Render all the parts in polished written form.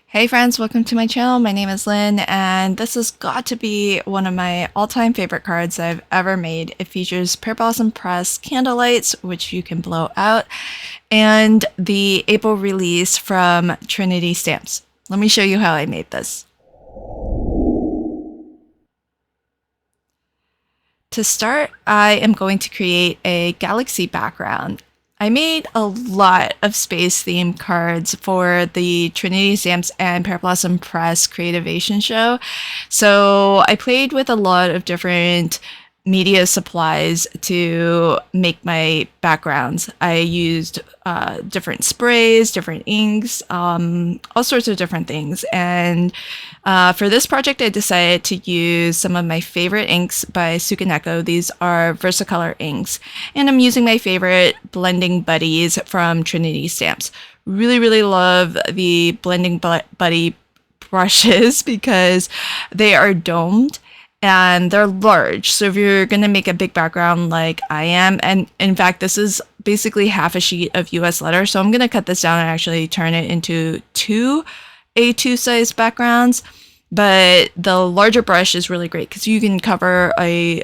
Hey friends, welcome to my channel. My name is Lynn, and this has got to be one of my all-time favorite cards I've ever made. It features Pear Blossom Press candlelights, which you can blow out, and the April release from Trinity Stamps. Let me show you how I made this. To start, I am going to create a galaxy background. I made a lot of space themed cards for the Trinity Stamps and Pear Blossom Press Creativation Show. So I played with a lot of different media supplies to make my backgrounds. I used different sprays, different inks, all sorts of different things. And for this project, I decided to use some of my favorite inks by Sukaneko. These are Versacolor inks. And I'm using my favorite blending buddies from Trinity Stamps. Really love the blending buddy brushes because they are domed and they're large. So if you're going to make a big background like I am, and in fact, this is basically half a sheet of US letters. So I'm going to cut this down and actually turn it into two A2 size backgrounds. But the larger brush is really great because you can cover a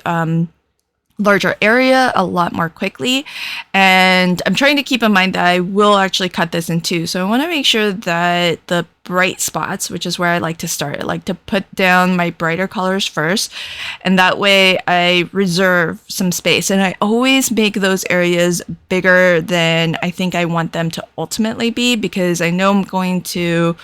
larger area a lot more quickly. And I'm trying to keep in mind that I will actually cut this in two. So I want to make sure that the bright spots, which is where I like to start, I like to put down my brighter colors first. And that way I reserve some space. And I always make those areas bigger than I think I want them to ultimately be, because I know I'm going to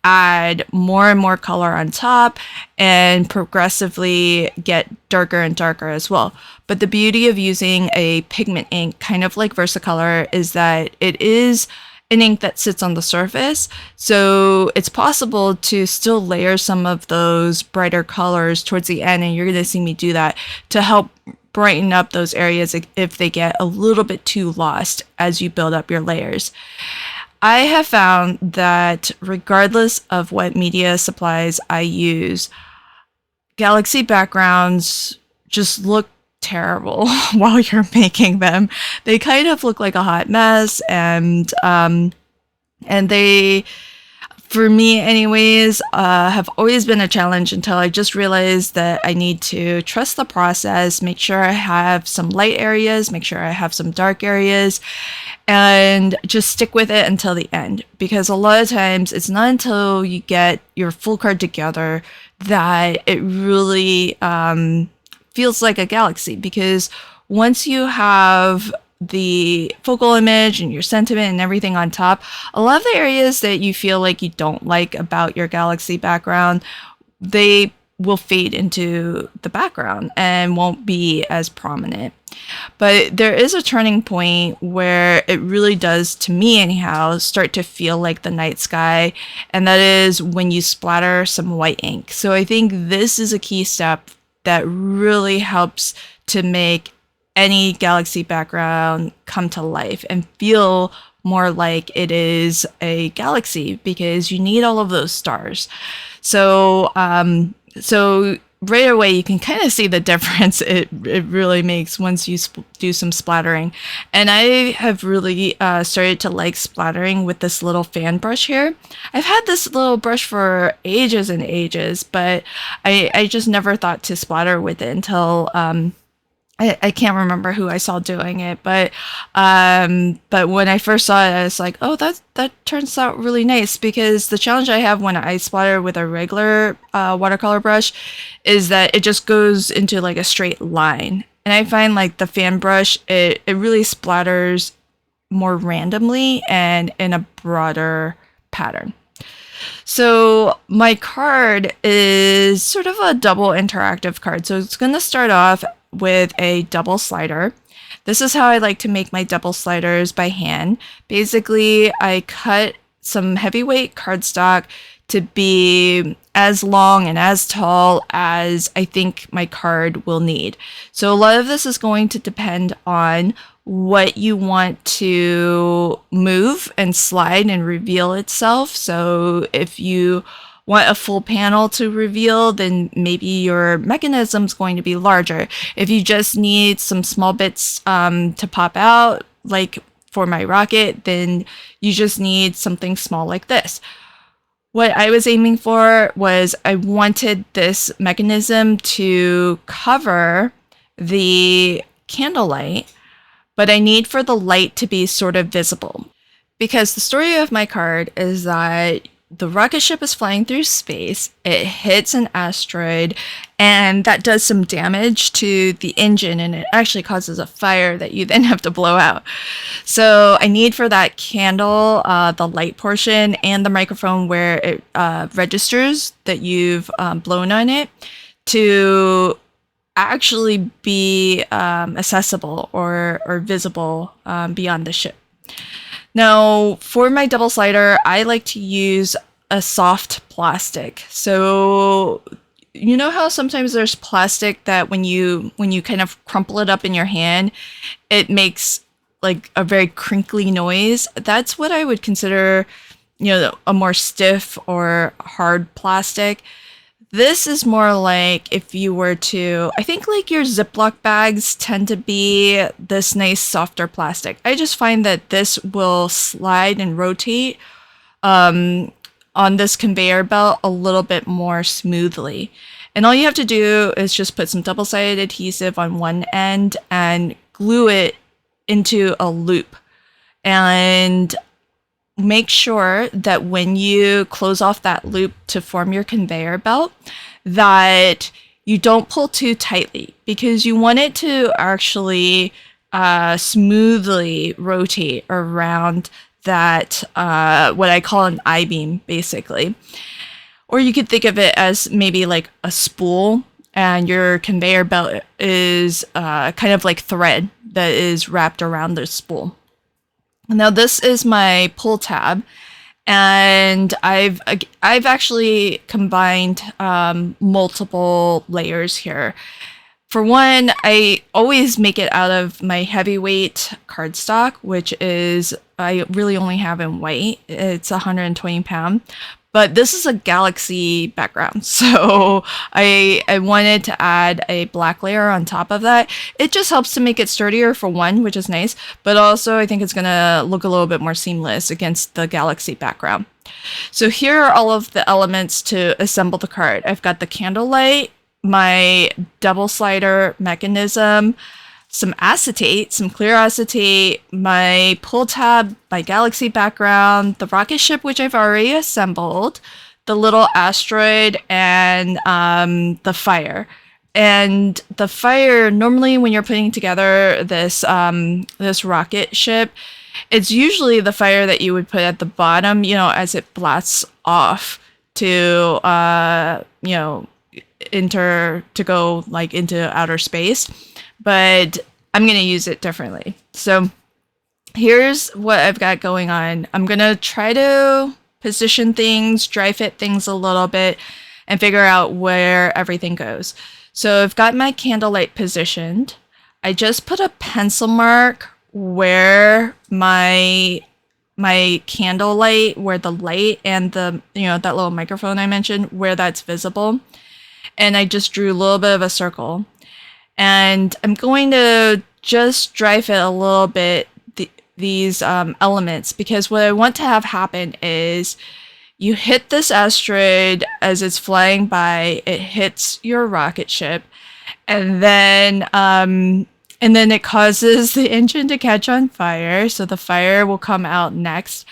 add more and more color on top and progressively get darker and darker as well. But the beauty of using a pigment ink, kind of like Versacolor, is that it is an ink that sits on the surface. So it's possible to still layer some of those brighter colors towards the end, and you're going to see me do that to help brighten up those areas if they get a little bit too lost as you build up your layers. I have found that regardless of what media supplies I use, galaxy backgrounds just look terrible while you're making them. They kind of look like a hot mess, and they, for me anyways, have always been a challenge until I just realized that I need to trust the process, make sure I have some light areas, make sure I have some dark areas, and just stick with it until the end. Because a lot of times it's not until you get your full card together that it really feels like a galaxy. Because once you have the focal image and your sentiment and everything on top, a lot of the areas that you feel like you don't like about your galaxy background, they will fade into the background and won't be as prominent. But there is a turning point where it really does, to me anyhow, start to feel like the night sky, and that is when you splatter some white ink. So I think this is a key step that really helps to make any galaxy background come to life and feel more like it is a galaxy, because you need all of those stars. So right away you can kind of see the difference it really makes once you do some splattering. And I have really started to like splattering with this little fan brush here. I've had this little brush for ages and ages, but I just never thought to splatter with it until I can't remember who I saw doing it, but when I first saw it, I was like, oh, that turns out really nice. Because the challenge I have when I splatter with a regular watercolor brush is that it just goes into like a straight line. And I find like the fan brush, it really splatters more randomly and in a broader pattern. So my card is sort of a double interactive card. So it's going to start off with a double slider. This is how I like to make my double sliders by hand. Basically, I cut some heavyweight cardstock to be as long and as tall as I think my card will need. So a lot of this is going to depend on what you want to move and slide and reveal itself. So if you want a full panel to reveal, then maybe your mechanism's going to be larger. If you just need some small bits to pop out, like for my rocket, then you just need something small like this. What I was aiming for was I wanted this mechanism to cover the candlelight, but I need for the light to be sort of visible. Because the story of my card is that the rocket ship is flying through space, it hits an asteroid, and that does some damage to the engine, and it actually causes a fire that you then have to blow out. So I need for that candle, the light portion, and the microphone where it registers that you've blown on it to actually be accessible or visible beyond the ship. Now, for my double slider, I like to use a soft plastic. So, you know how sometimes there's plastic that when you kind of crumple it up in your hand, it makes like a very crinkly noise? That's what I would consider, a more stiff or hard plastic. This is more like if you were to, I think like your Ziploc bags tend to be this nice softer plastic. I just find that this will slide and rotate on this conveyor belt a little bit more smoothly. And all you have to do is just put some double-sided adhesive on one end and glue it into a loop. And make sure that when you close off that loop to form your conveyor belt, that you don't pull too tightly, because you want it to actually smoothly rotate around that, what I call an I-beam, basically. Or you could think of it as maybe like a spool, and your conveyor belt is kind of like thread that is wrapped around the spool. Now this is my pull tab, and I've actually combined multiple layers here. For one, I always make it out of my heavyweight cardstock, which is, I really only have in white. It's 120 pound. But this is a galaxy background, so I wanted to add a black layer on top of that. It just helps to make it sturdier for one, which is nice, but also I think it's gonna look a little bit more seamless against the galaxy background. So here are all of the elements to assemble the card. I've got the candlelight, my double slider mechanism, some acetate, some clear acetate, my pull tab, my galaxy background, the rocket ship, which I've already assembled, the little asteroid, and the fire. And the fire, normally when you're putting together this this rocket ship, it's usually the fire that you would put at the bottom, as it blasts off to to go like into outer space. But I'm going to use it differently. So here's what I've got going on. I'm going to try to position things, dry fit things a little bit, and figure out where everything goes. So I've got my candlelight positioned. I just put a pencil mark where my candlelight, where the light and the, that little microphone I mentioned, where that's visible. And I just drew a little bit of a circle. And I'm going to just dry fit a little bit these elements, because what I want to have happen is you hit this asteroid as it's flying by, it hits your rocket ship, and then it causes the engine to catch on fire, so the fire will come out next.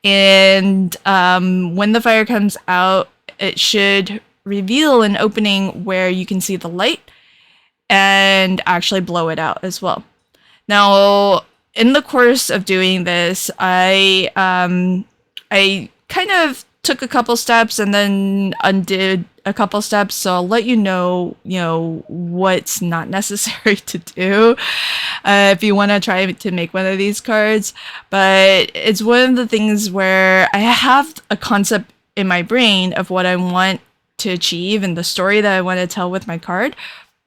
And when the fire comes out, it should reveal an opening where you can see the light and actually blow it out as well. Now, in the course of doing this, I kind of took a couple steps and then undid a couple steps, so I'll let you know what's not necessary to do if you want to try to make one of these cards. But it's one of the things where I have a concept in my brain of what I want to achieve and the story that I want to tell with my card,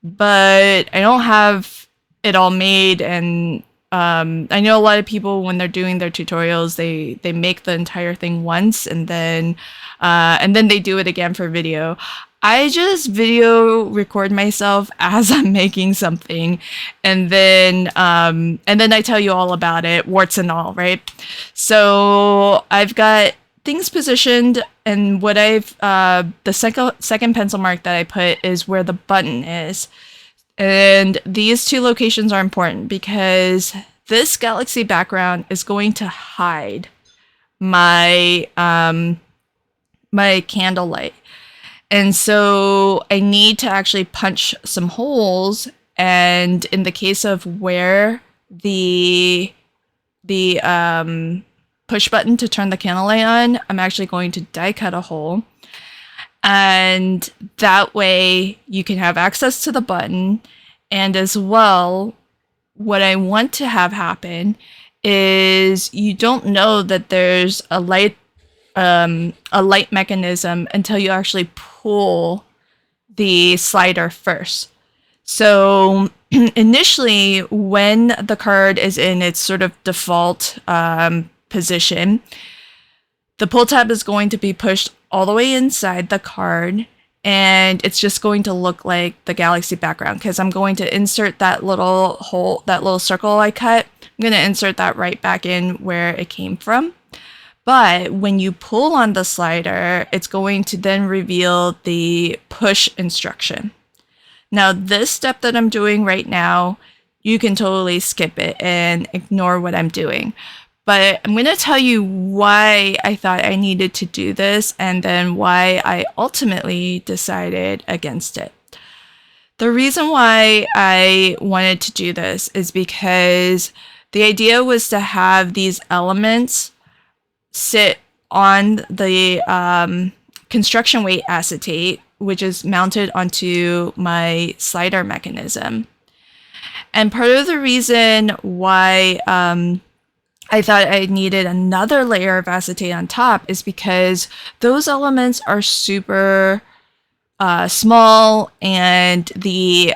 but I don't have it all made. And I know a lot of people, when they're doing their tutorials, they make the entire thing once and then they do it again for video. I just video record myself as I'm making something, and then I tell you all about it, warts and all, right? So I've got things positioned, And what the second pencil mark that I put is where the button is. And these two locations are important because this galaxy background is going to hide my my candlelight. And so I need to actually punch some holes. And in the case of where the push button to turn the candlelight on, I'm actually going to die cut a hole. And that way you can have access to the button. And as well, what I want to have happen is you don't know that there's a light mechanism until you actually pull the slider first. So initially, when the card is in its sort of default position, the pull tab is going to be pushed all the way inside the card, and it's just going to look like the galaxy background because I'm going to insert that little hole, that little circle I cut. I'm going to insert that right back in where it came from. But when you pull on the slider, it's going to then reveal the push instruction. Now, this step that I'm doing right now, you can totally skip it and ignore what I'm doing. But I'm going to tell you why I thought I needed to do this and then why I ultimately decided against it. The reason why I wanted to do this is because the idea was to have these elements sit on the construction weight acetate, which is mounted onto my slider mechanism. And part of the reason why I thought I needed another layer of acetate on top is because those elements are super small, and the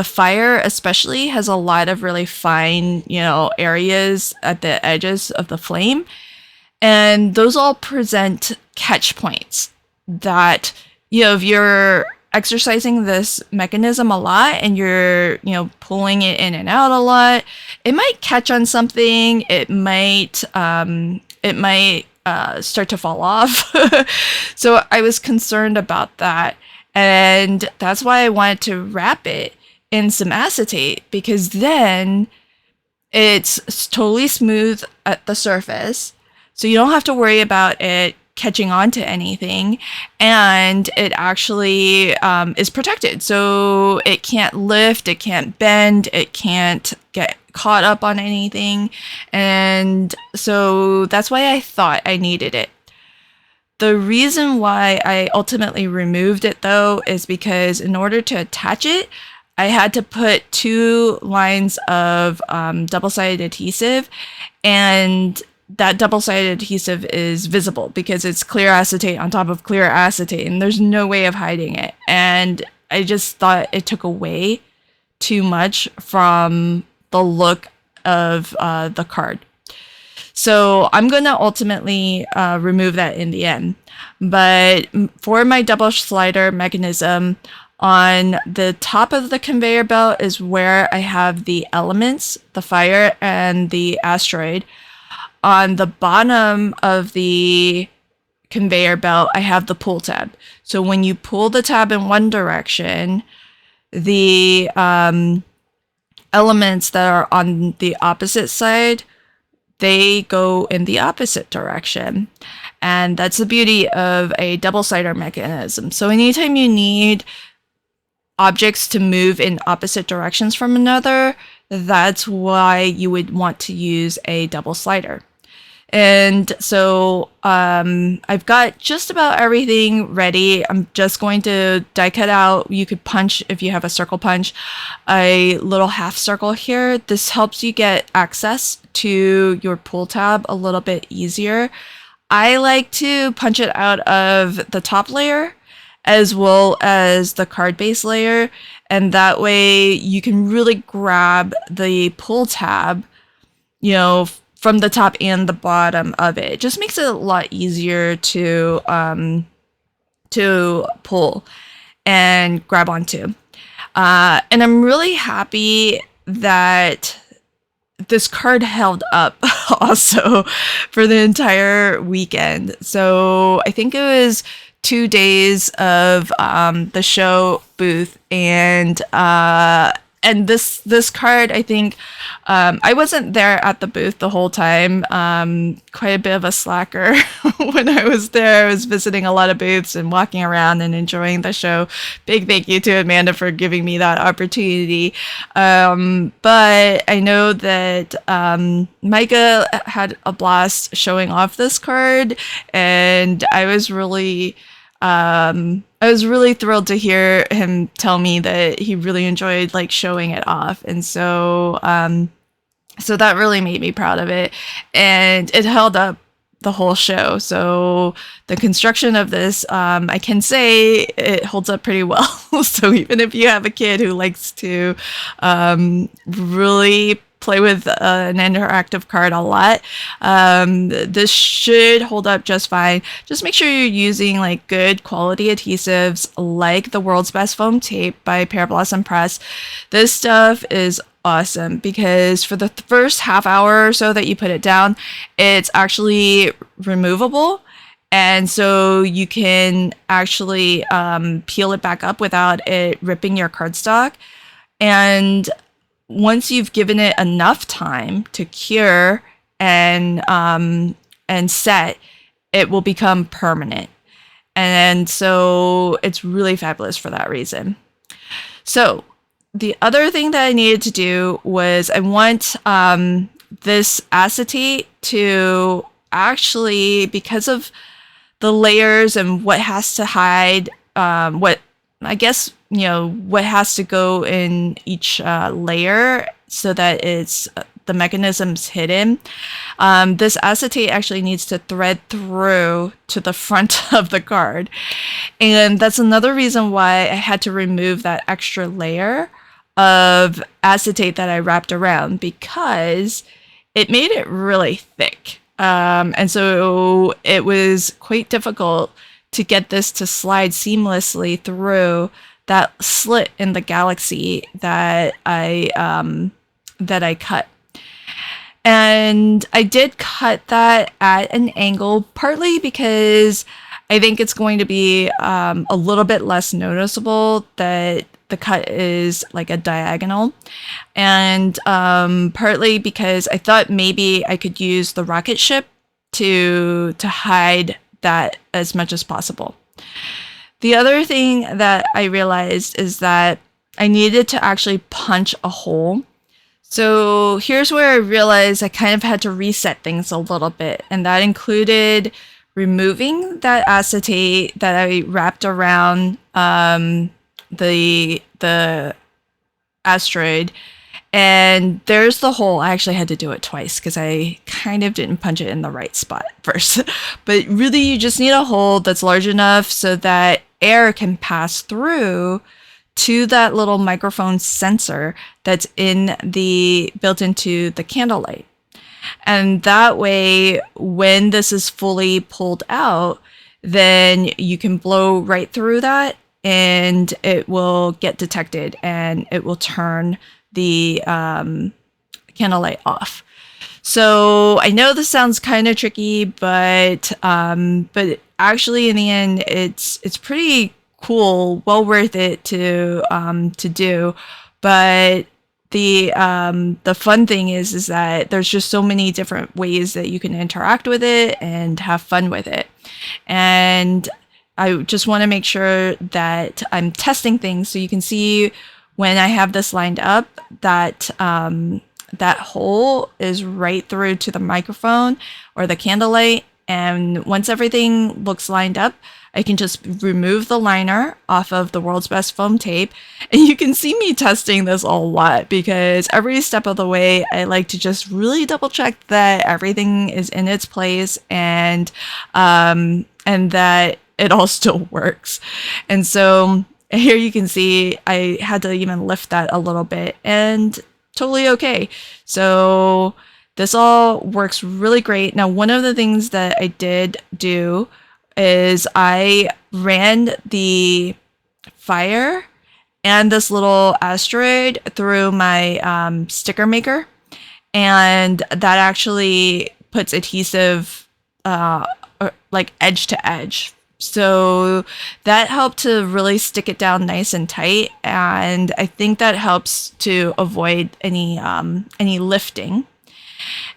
fire especially has a lot of really fine, areas at the edges of the flame. And those all present catch points that, if you're exercising this mechanism a lot and you're, pulling it in and out a lot, it might catch on something. It might start to fall off. So I was concerned about that. And that's why I wanted to wrap it in some acetate, because then it's totally smooth at the surface. So you don't have to worry about it catching on to anything, and it actually is protected. So it can't lift, it can't bend, it can't get caught up on anything. And so that's why I thought I needed it. The reason why I ultimately removed it, though, is because in order to attach it, I had to put 2 lines of double-sided adhesive, and that double-sided adhesive is visible because it's clear acetate on top of clear acetate, and there's no way of hiding it. And I just thought it took away too much from the look of the card. So I'm going to ultimately remove that in the end. But for my double slider mechanism, on the top of the conveyor belt is where I have the elements, the fire and the asteroid. On the bottom of the conveyor belt, I have the pull tab. So when you pull the tab in one direction, the elements that are on the opposite side, they go in the opposite direction. And that's the beauty of a double slider mechanism. So anytime you need objects to move in opposite directions from another, that's why you would want to use a double slider. And so I've got just about everything ready. I'm just going to die cut out. You could punch, if you have a circle punch, a little half circle here. This helps you get access to your pull tab a little bit easier. I like to punch it out of the top layer as well as the card base layer, and that way you can really grab the pull tab, from the top and the bottom of it. It just makes it a lot easier to pull and grab onto. And I'm really happy that this card held up also for the entire weekend. So I think it was 2 days of the show booth, and this card, I think, I wasn't there at the booth the whole time. Quite a bit of a slacker when I was there. I was visiting a lot of booths and walking around and enjoying the show. Big thank you to Amanda for giving me that opportunity. But I know that Micah had a blast showing off this card, and I was really thrilled to hear him tell me that he really enjoyed like showing it off. And so that really made me proud of it, and it held up the whole show. So the construction of this, I can say it holds up pretty well. So even if you have a kid who likes to really play with an interactive card a lot, this should hold up just fine. Just make sure you're using like good quality adhesives like the World's Best Foam Tape by Pear Blossom Press. This stuff is awesome because for the first half hour or so that you put it down, it's actually removable. And so you can actually peel it back up without it ripping your cardstock. And once you've given it enough time to cure and set, it will become permanent. And so it's really fabulous for that reason. So the other thing that I needed to do was I want this acetate to actually, because of the layers and what has to hide, what has to go in each layer so that it's the mechanism's hidden. This acetate actually needs to thread through to the front of the card. And that's another reason why I had to remove that extra layer of acetate that I wrapped around, because it made it really thick. And so it was quite difficult to get this to slide seamlessly through that slit in the galaxy that I cut. And I did cut that at an angle, partly because I think it's going to be a little bit less noticeable that the cut is like a diagonal, and partly because I thought maybe I could use the rocket ship to hide that as much as possible. The other thing that I realized is that I needed to actually punch a hole. So here's where I realized I kind of had to reset things a little bit, and that included removing that acetate that I wrapped around the asteroid. And there's the hole. I actually had to do it twice because I kind of didn't punch it in the right spot first. But really, you just need a hole that's large enough so that air can pass through to that little microphone sensor that's built into the candle light. And that way, when this is fully pulled out, then you can blow right through that and it will get detected and it will turn the candle light off. So I know this sounds kind of tricky, but actually in the end, it's pretty cool, well worth it to do. But the fun thing is that there's just so many different ways that you can interact with it and have fun with it. And I just want to make sure that I'm testing things so you can see when I have this lined up that that hole is right through to the microphone or the candle light. And once everything looks lined up, I can just remove the liner off of the World's Best Foam Tape. And you can see me testing this a lot because every step of the way, I like to just really double check that everything is in its place and that it all still works. And so here you can see I had to even lift that a little bit and totally okay. So this all works really great. Now, one of the things that I did do is I ran the fire and this little asteroid through my sticker maker. and that actually puts adhesive like edge to edge. So that helped to really stick it down nice and tight, and I think that helps to avoid any lifting.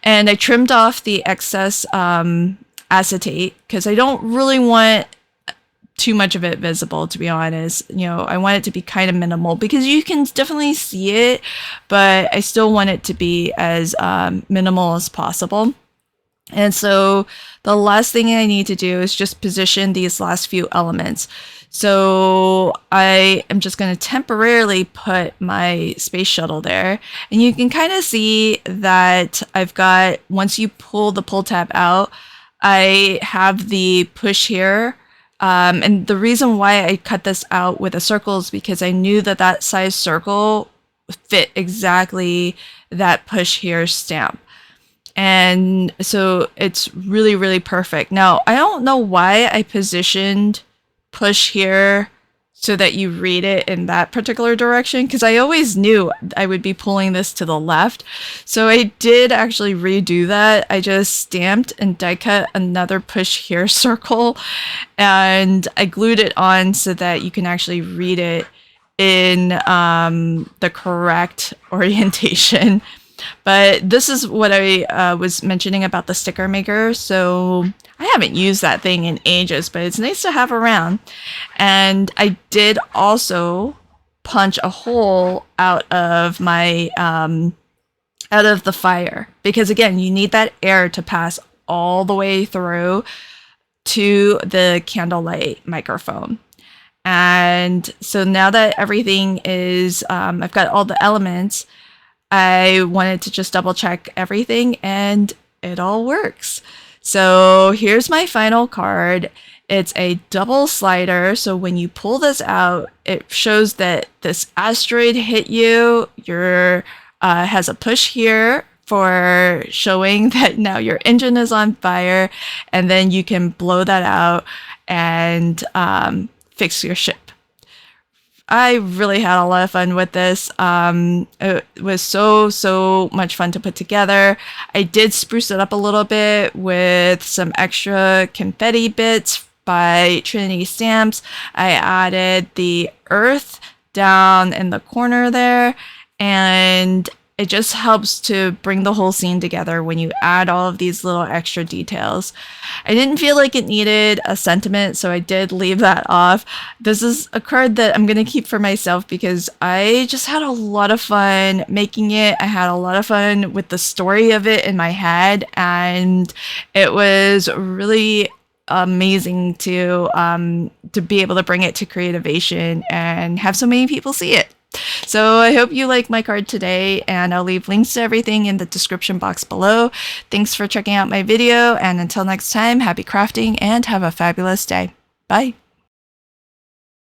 And I trimmed off the excess acetate because I don't really want too much of it visible, to be honest. You know, I want it to be kind of minimal because you can definitely see it, but I still want it to be as minimal as possible. And so the last thing I need to do is just position these last few elements. So I am just going to temporarily put my space shuttle there. And you can kind of see that I've got, once you pull the pull tab out, I have the push here. And the reason why I cut this out with a circle is because I knew that that size circle fit exactly that push here stamp. And so it's really, really perfect. Now, I don't know why I positioned push here so that you read it in that particular direction, because I always knew I would be pulling this to the left. So I did actually redo that. I just stamped and die cut another push here circle, and I glued it on so that you can actually read it in the correct orientation. But this is what I was mentioning about the sticker maker. So I haven't used that thing in ages, but it's nice to have around. And I did also punch a hole out of my out of the fire, because again, you need that air to pass all the way through to the candlelight microphone. And so now that everything is, I've got all the elements, I wanted to just double check everything, and it all works. So here's my final card. It's a double slider. So when you pull this out, it shows that this asteroid hit you. Your has a push here for showing that now your engine is on fire, and then you can blow that out and fix your ship. I really had a lot of fun with this. It was so much fun to put together. I did spruce it up a little bit with some extra confetti bits by Trinity Stamps. I added the earth down in the corner there, and it just helps to bring the whole scene together when you add all of these little extra details. I didn't feel like it needed a sentiment, so I did leave that off. This is a card that I'm going to keep for myself because I just had a lot of fun making it. I had a lot of fun with the story of it in my head, and it was really amazing to be able to bring it to Creativation and have so many people see it. So I hope you like my card today, and I'll leave links to everything in the description box below. Thanks for checking out my video, and until next time, happy crafting and have a fabulous day. Bye.